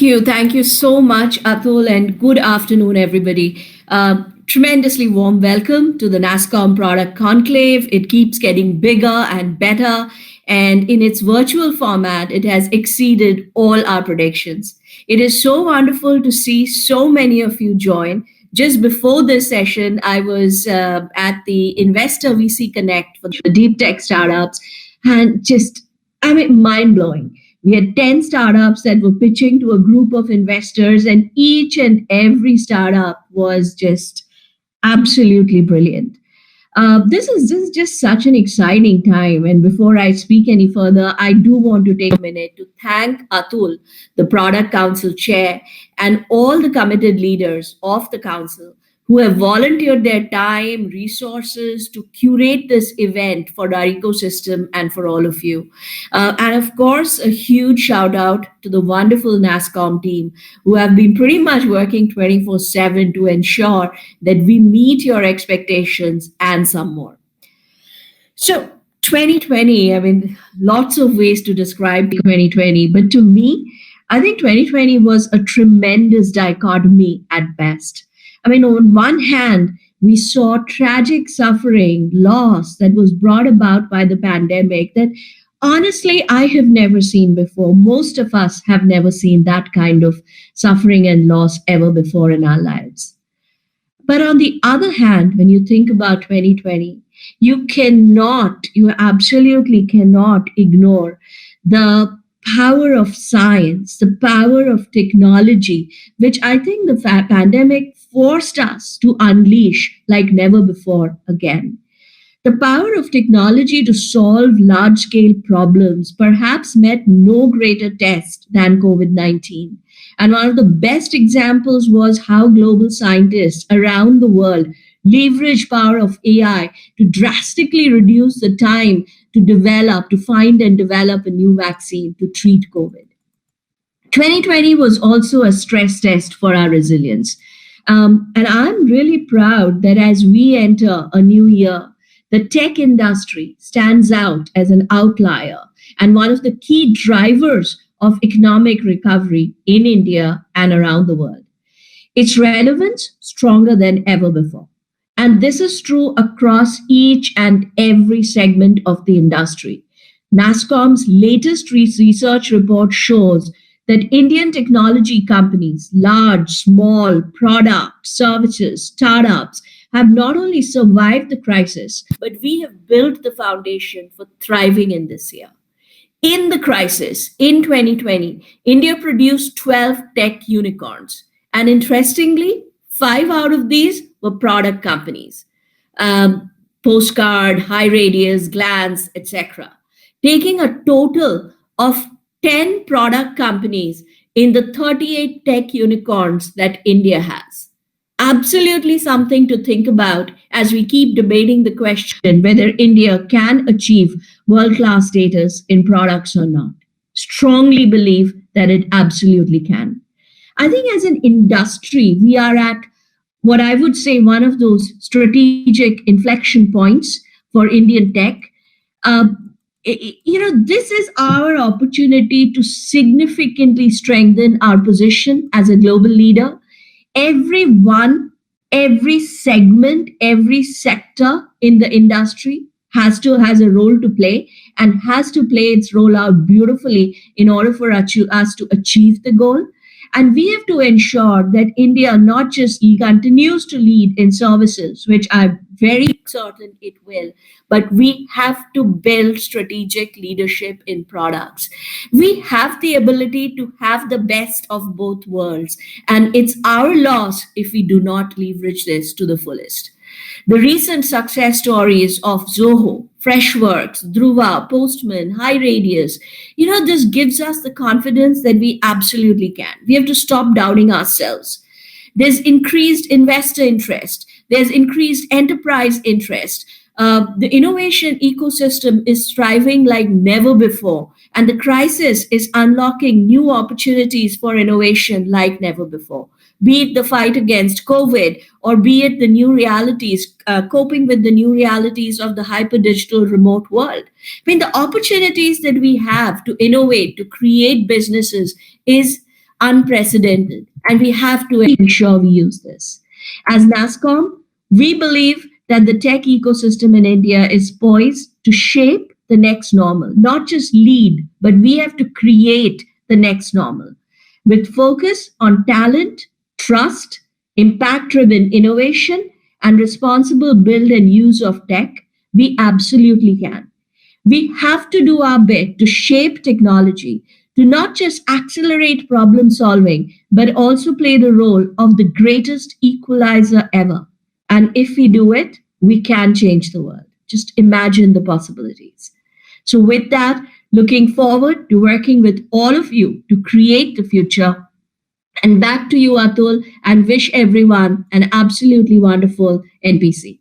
you. Thank you so much, Atul, and good afternoon, everybody. Tremendously warm welcome to the NASSCOM Product Conclave. It keeps getting bigger and better, and in its virtual format, it has exceeded all our predictions. It is so wonderful to see so many of you join. Just before this session, I was at the Investor VC Connect for the deep tech startups, and mind blowing. We had 10 startups that were pitching to a group of investors, and each and every startup was just absolutely brilliant. This is just such an exciting time. And before I speak any further, I do want to take a minute to thank Atul, the Product Council Chair, and all the committed leaders of the Council who have volunteered their time, resources to curate this event for our ecosystem and for all of you. And of course, a huge shout out to the wonderful NASSCOM team who have been pretty much working 24/7 to ensure that we meet your expectations and some more. So, 2020, lots of ways to describe 2020, but to me, I think 2020 was a tremendous dichotomy at best. On one hand, we saw tragic suffering, loss that was brought about by the pandemic that honestly I have never seen before. Most of us have never seen that kind of suffering and loss ever before in our lives. But on the other hand, when you think about 2020, you absolutely cannot ignore the power of science, the power of technology, which I think the pandemic forced us to unleash like never before again. The power of technology to solve large scale problems perhaps met no greater test than COVID 19. And one of the best examples was how global scientists around the world leverage power of AI to drastically reduce the time to find and develop a new vaccine to treat COVID. 2020 was also a stress test for our resilience. And I'm really proud that as we enter a new year, the tech industry stands out as an outlier and one of the key drivers of economic recovery in India and around the world. Its relevance stronger than ever before. And this is true across each and every segment of the industry. NASSCOM's latest research report shows that Indian technology companies, large, small, product, services, startups, have not only survived the crisis, but we have built the foundation for thriving in this year. In the crisis, in 2020, India produced 12 tech unicorns. And interestingly, 5 out of these were product companies. Postcard, High Radius, Glance, etc. Taking a total of 10 product companies in the 38 tech unicorns that India has. Absolutely something to think about as we keep debating the question whether India can achieve world-class status in products or not. Strongly believe that it absolutely can. I think as an industry, we are at what I would say one of those strategic inflection points for Indian tech. This is our opportunity to significantly strengthen our position as a global leader. Everyone, every segment, every sector in the industry has a role to play and has to play its role out beautifully in order for us to achieve the goal. And we have to ensure that India not just continues to lead in services, which I'm very certain it will, but we have to build strategic leadership in products. We have the ability to have the best of both worlds, and it's our loss if we do not leverage this to the fullest. The recent success stories of Zoho, Freshworks, Dhruva, Postman, High Radius, this gives us the confidence that we absolutely can. We have to stop doubting ourselves. There's increased investor interest. There's increased enterprise interest. The innovation ecosystem is thriving like never before. And the crisis is unlocking new opportunities for innovation like never before. Be it the fight against COVID, or be it the new realities, coping with the new realities of the hyper-digital remote world. The opportunities that we have to innovate, to create businesses is unprecedented, and we have to ensure we use this. As NASSCOM, we believe that the tech ecosystem in India is poised to shape the next normal, not just lead, but we have to create the next normal. With focus on talent, trust, impact driven innovation, and responsible build and use of tech, we absolutely can. We have to do our bit to shape technology, to not just accelerate problem solving, but also play the role of the greatest equalizer ever. And if we do it, we can change the world. Just imagine the possibilities. So, with that, looking forward to working with all of you to create the future. And back to you, Atul, and wish everyone an absolutely wonderful NPC.